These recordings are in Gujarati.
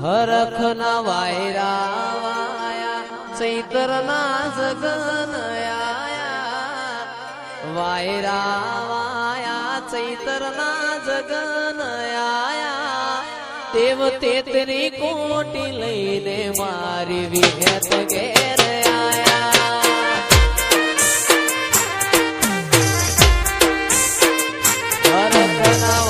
હરખના વાયરા વાયા ચૈતરના જગન આયા વાયરા વાયા ચૈતરના જગન આયા દેવ તેતરી કોટી લઈને મારી વિહત ઘેર આયા હરખના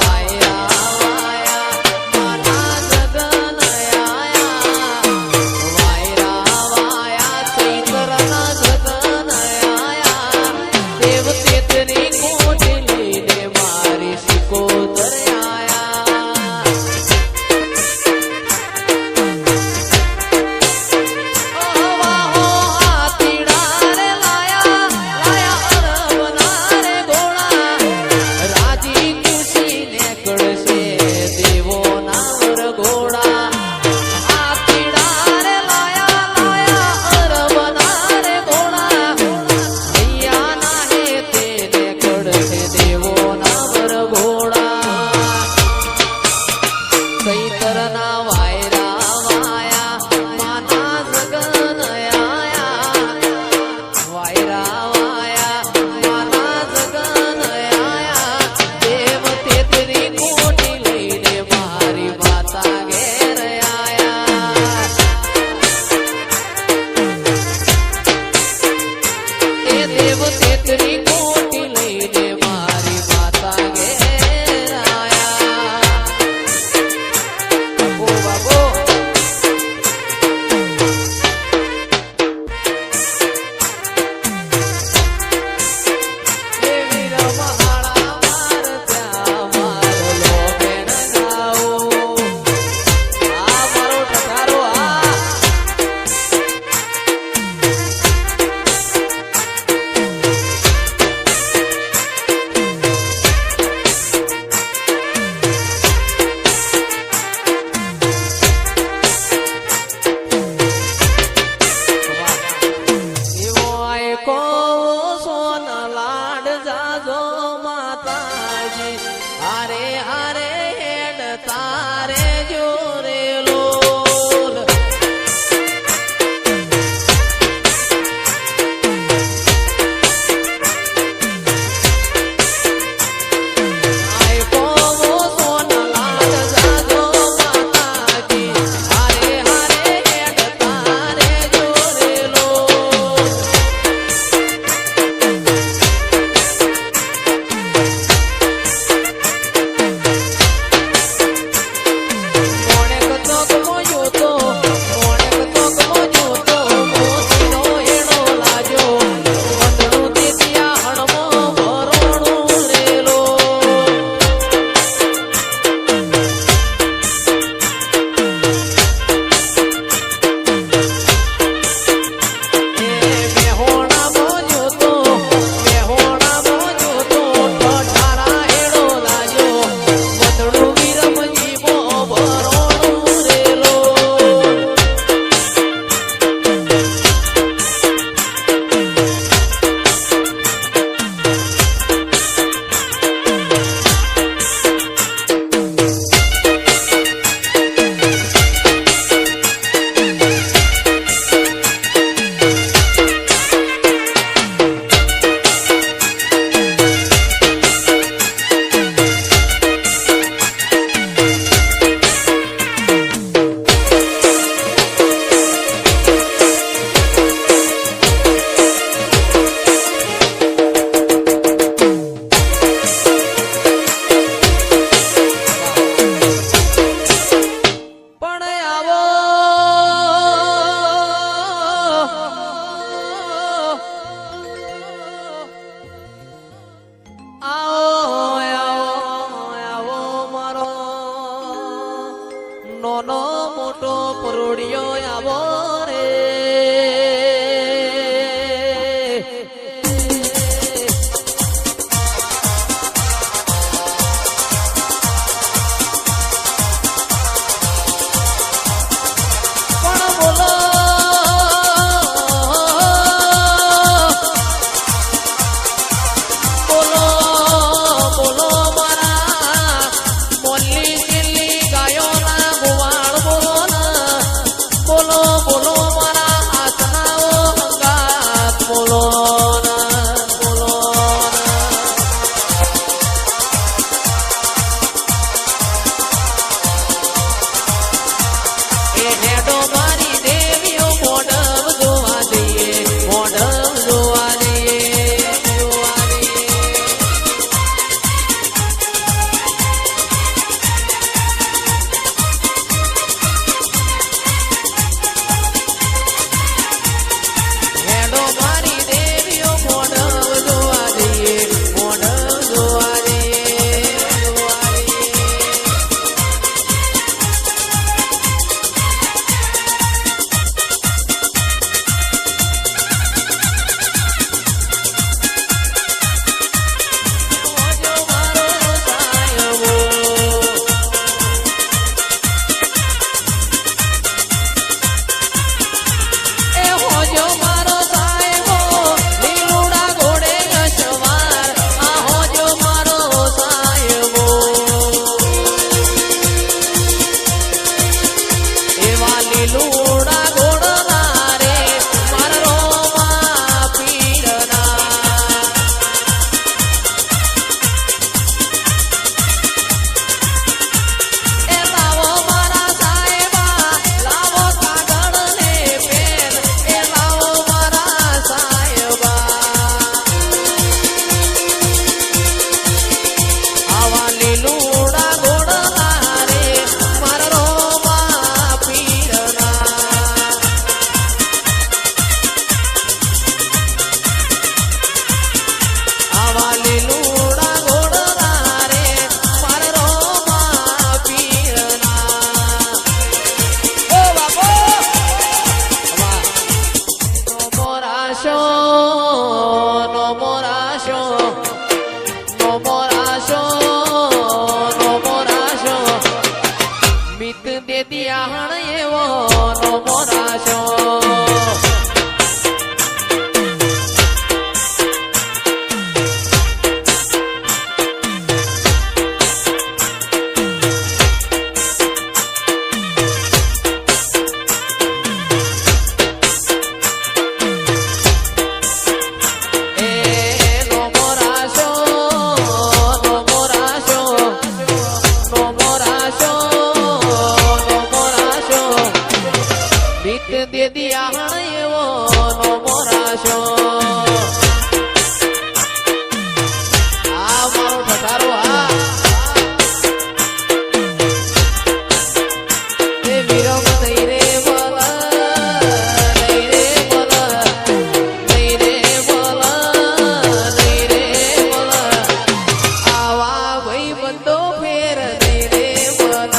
બોલો બીતે દિયાહણ એવો નો મોરાશો દે દિયા એવો નો મોરાશો આ મારો ઠઠારો આ એ વિરમ નહીં રે બોલ નહીં રે બોલ નહીં રે બોલ નહીં રે બોલ આવા ભાઈ બંધો ફેર નહીં રે બોલ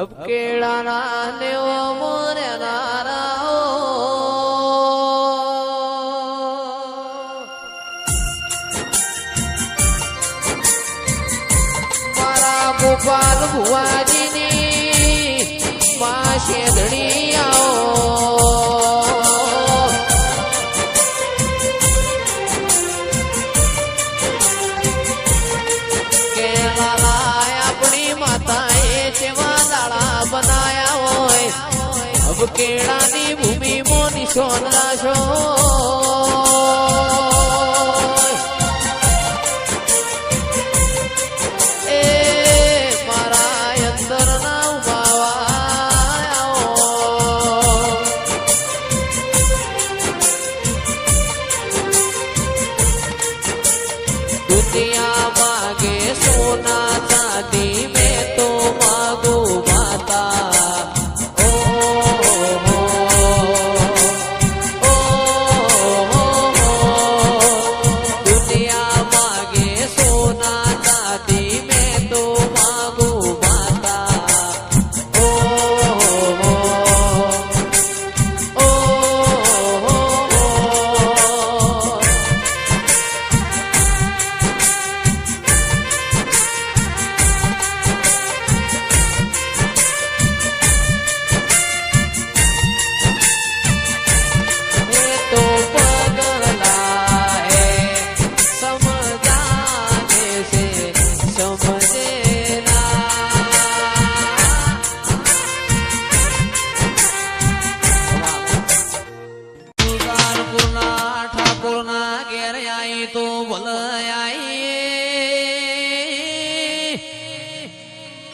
अब केड़ा नाने ओ मोरे नाराओ मारा गोपाल भुआजी नी मां शेदड़ी आओ के लाला अपनी माताए सेवा बनाया होय अब केळानी भूमि मो निशोन राशो ए मारा अंदर ना उभावा दुनिया मागे सोना चांदी में तो मागो माता तो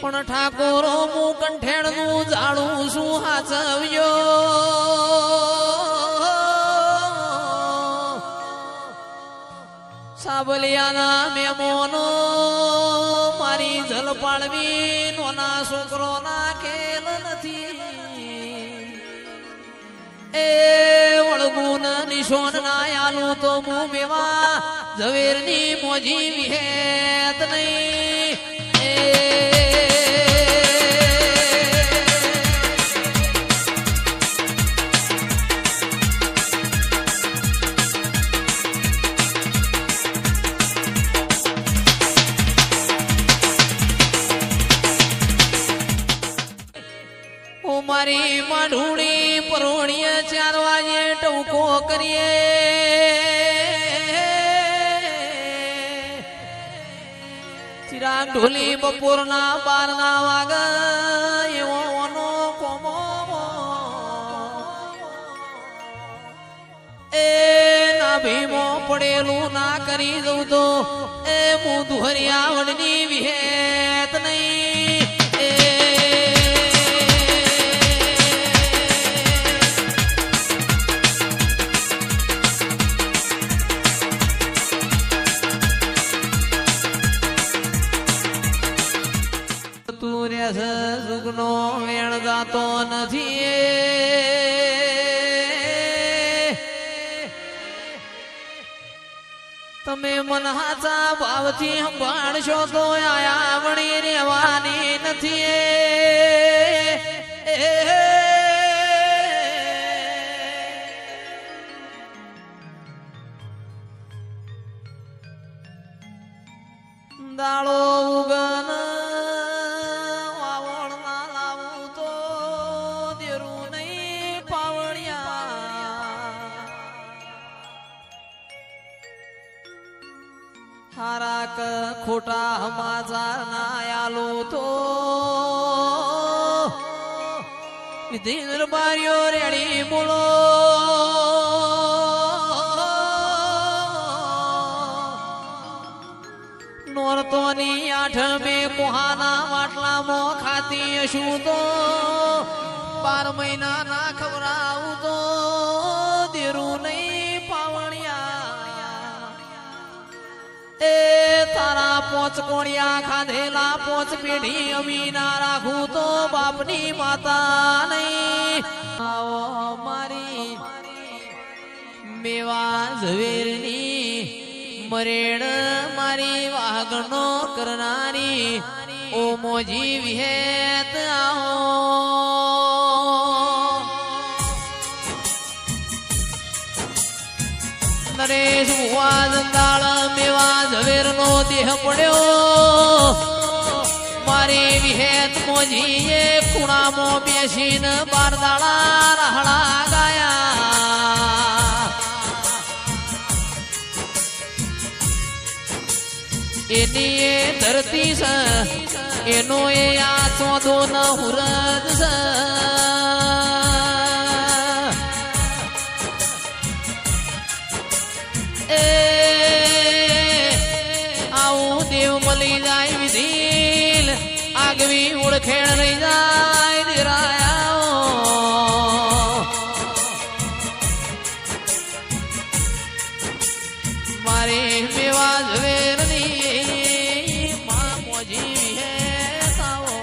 पण ठाकोरो मु कंठेड़नु जाळू सु हाचव्यो साबलियाना मेमोनो मारी झलपाळवी नोना छोकरो नाखेल नथी ए वळगून निशोन ना आलू तो मु मेवा झवेरनी मोजी विहेत नहीं ટૂંકો કરીએ. ચિરાગ ઢોલી બપોરના 12 વાગે એવો ઓનો કોમો એ ના ભીમો પડેલું ના કરી દઉં તો એ હું દુહરિયાવડની વિહેત નહીં. સુગનો વેણ જાતો નથી. તમે મન હાચા ભાવથી સંભાળશો તો આયા વણી રેવાની નથી. દાળો ઉગન હારાક ખોટા સમાચાર ના આલો તો વિધિ દરબારીઓ રેડી બોલો. નોરતોની 8 કોહાના માટલામાં ખાતી હશું તો 12 મહિના ના ખવડાવું તો દેરું નહીં પાવણિયા. એ તારા 5 કોણિયા ખાધેલા 5 પેઢી અમી ના રાખું તો બાપની માતા નહીં. આવો મારી મેવા ઝવેરની મરેડ મારી વાગણો કરનારી ઓ મોજી વિહેત આવો. નરેશ ભુવા જંદાળ મેવા ઝવેર નો દેહ પડ્યો. મારી વિહેત મોજીએ ખૂણામાં બેસીને 12 દાડા રાહડા ગાયા. એની એ ધરતી છે એનો એ આ ચોદો ન હુરદ છે. આવું દેવ મળી જાય વિધિલ આગવી ઓળખેણ રહી જાય દેરાયા. મારે મેવા ઝવેરની માં મોજી વિહેત આવો.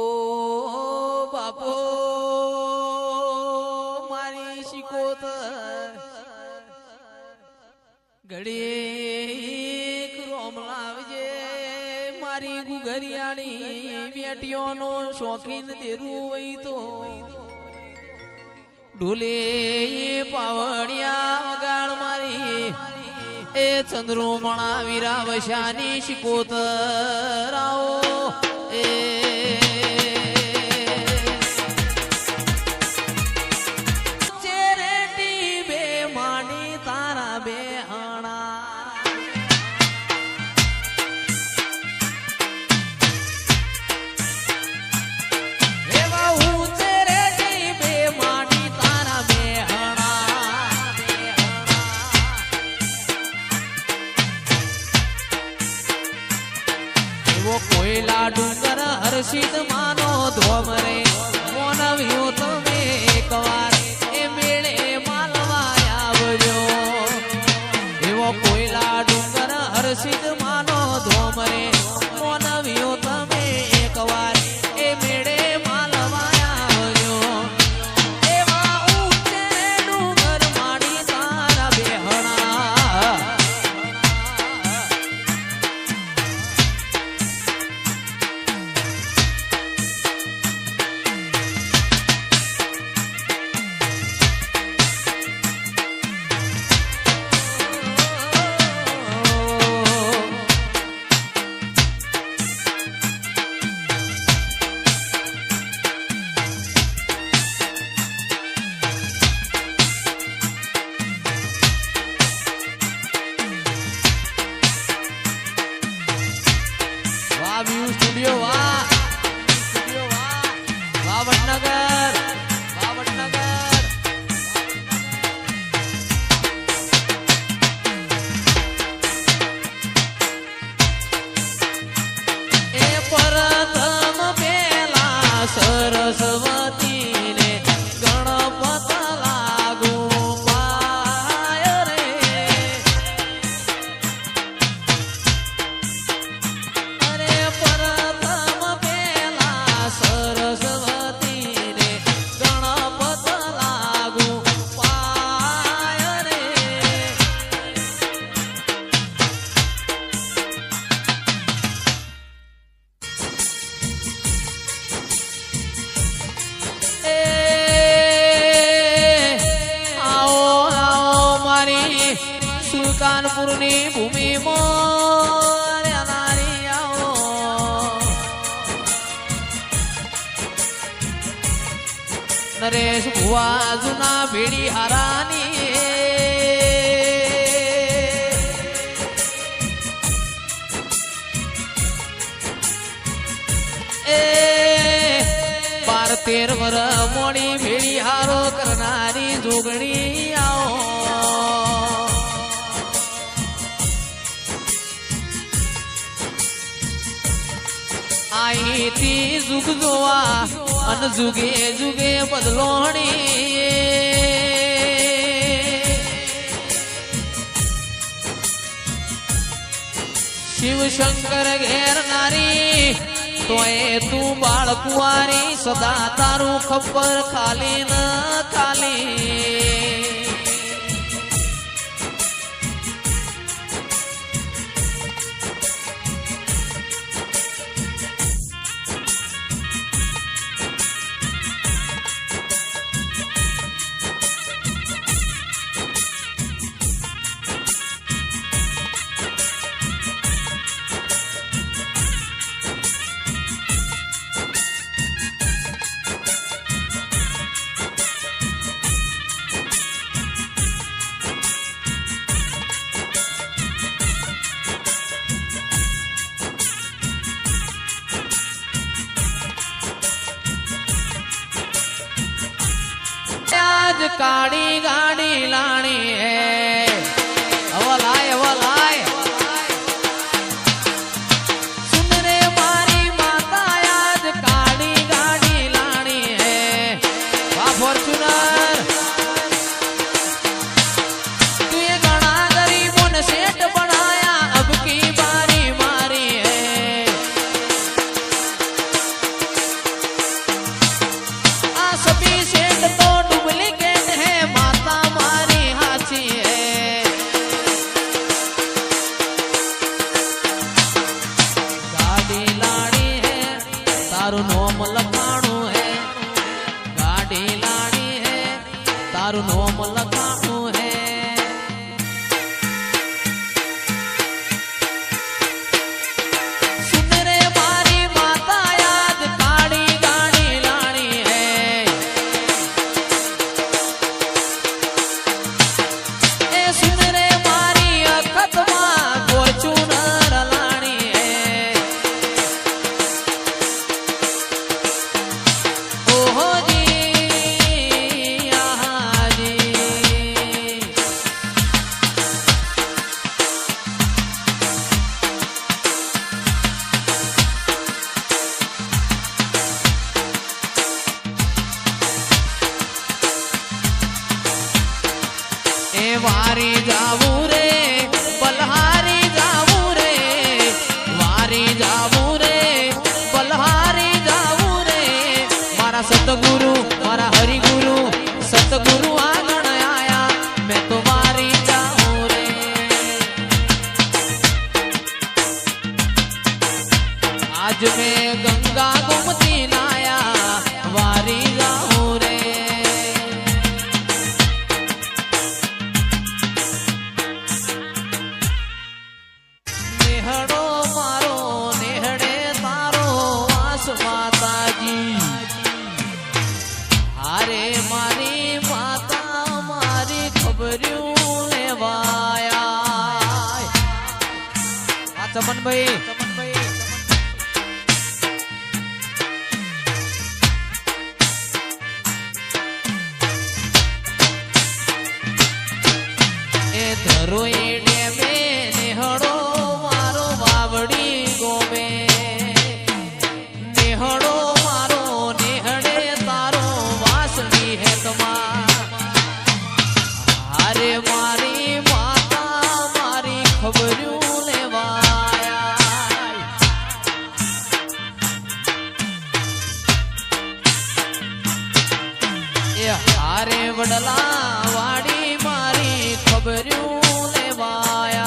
ઓ બાપો મારી શિકોતર ઘડીક રોમ લાવજે. મારી ગુગરિયાણી બેટીઓનો શોખીન દેરું હોય તો ઢોલે પાવડિયા વગાડ મારી એ ચંદ્રોમણા વીરા વશાની શિકોતર આવો. એ કોયલા ડુંગર હર્ષિત માનો ધોમરે મોનવ્યું તમે એકવાર એ મેળે માલવા આવજો. એવો કોયલા ડુંગર હર્ષિત માનો ધોમરે મોનવ્યું તમે એકવાર એ મેળે માલવા આવજો. એવા ઊંચે ડુંગર માડી તારા બેહણા. સુલતાનપુરની ભૂમિમાં નારી આવો નરેશ ભુવા જુના ભેડી હારાની એ 12-13 વર મોડી ભેડી હારો કરનારી જોગણી આવો આઈથી જુગ જોવા અન જુગે જુગે બદલોણી શિવ શંકર ઘેર નારી તોય તું બાળ કુંવારી સદા તારું ખબર ખાલી ન ખાલી काड़ी गाड़ी लानी है अवलाय अवलाय सुन रे मारी माता आज काड़ी गाड़ी लानी है वाह फॉर्च्यूनर तू ये गणा गरीबों ने सेठ बनाया अब की बारी मारी है आ सभी सेठ तो तारू नोम लखाणू है गाड़ी लानी है तारू नोम लखाणू है सुन रे मारी माता याद गाड़ी गाड़ी लानी है ए सुन रे मारी अखतमा फॉर्च्यूनर लानी है ओहो जी यहाँ जी ए वारी जावू रे बलहारी जावू रे वारी जावू रे बलहारी जावू रे मारा सतगुरु मारा हरिगुरु सतगुरु आंगण आया मैं तो वारी जाऊं रे आज मैं गंगा गोमती नाया वारी जाऊं रे नेहड़ो मारो नेहड़े तारो वास माताजी हारे मारी माता मारी खबरियों लेवाया चमन भाई ए धरो एडे में नेहड़ो मारो वावड़ी गोमे नेहड़ो मारो नेहड़े तारो वासनी है तमा हारे मारी माता मारी खबरियों लेवाया ए हारे वडला वाड़ी मारी खबरियों लेवाया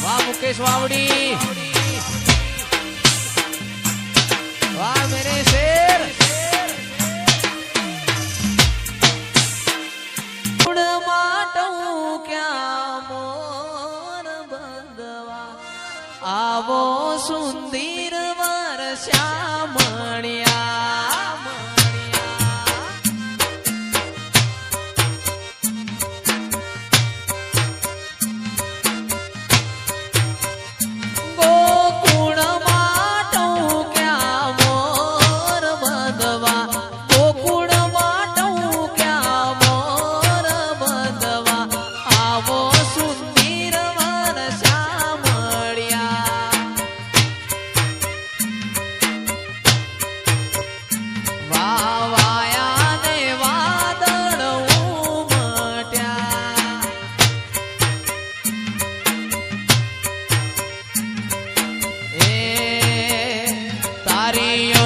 वाह मुकेश वावड़ी वाह मेरे शेर उड़ माटू સુંદર વર શ્યામણિયા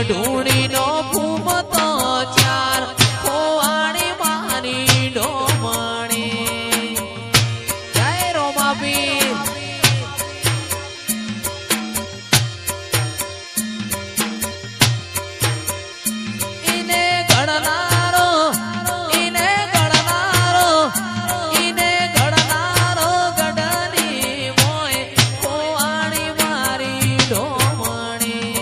ઢૂંઢી નો ફૂમતો ચાર ખોવાણી મારી ડોમણી જય રોમાપીર ઈને ઘડનારો ગઢની મોય ખોવાણી મારી ડોમણી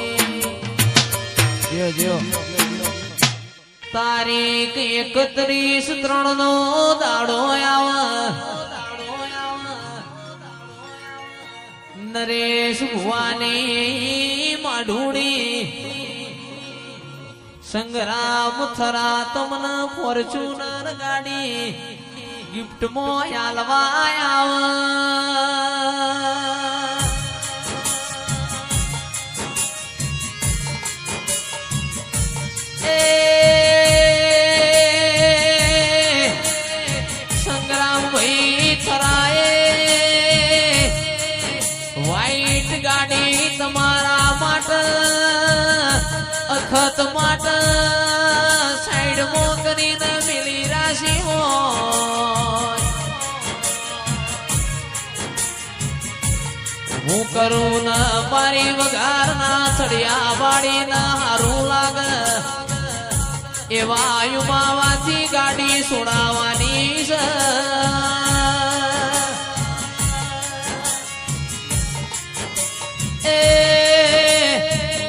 તારીખ 31/3 નો દાડો નરેશ ભુવાની માઢુણી સંગ્રામ થરા તમને ફોર્ચ્યુનર ગાડી ગિફ્ટ માં આલવા ગાડી તમારા માટે અખત માટે સાઈડ માં કરીને મિલી રાશિ હું કરું ન મારી વગાર ના ચડિયા વાળી ના હારું લાગે એવા આયુમાવાથી ગાડી છોડાવવાની છે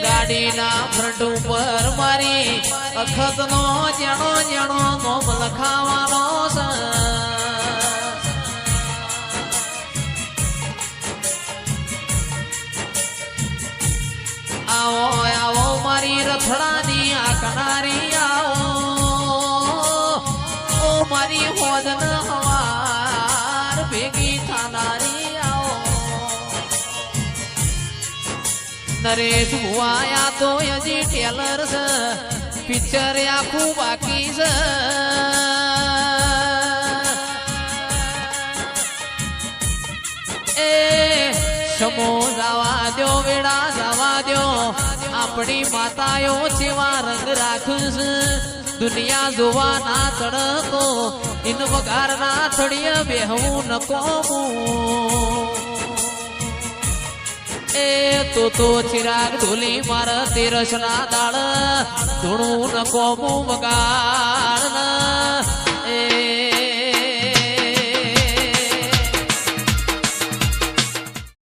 ગાડીના ફ્રન્ટ ઉપર મારી અખત નો જેણો નોમ લખાવાનો છે આવો આવો મારી રથડાની આ કનારી આવો ઓ મારી હોદન હવાર ભેગી થાનારી નરેશ ભુવાયા તો હજી ટેલર છે પિક્ચર આખું બાકી છે એ સમો જવા દો વેડા જવા દો આપણી માતાઓ જેવા રંગ રાખશે દુનિયા જોવા ના ચડકો ઇન વગાર ના ચડીએ બેહવું નકોમું એ તો ચિરાગ ઢોલી મારા તેરસ ના દાળ ધૂણું ન કોમું વગાડ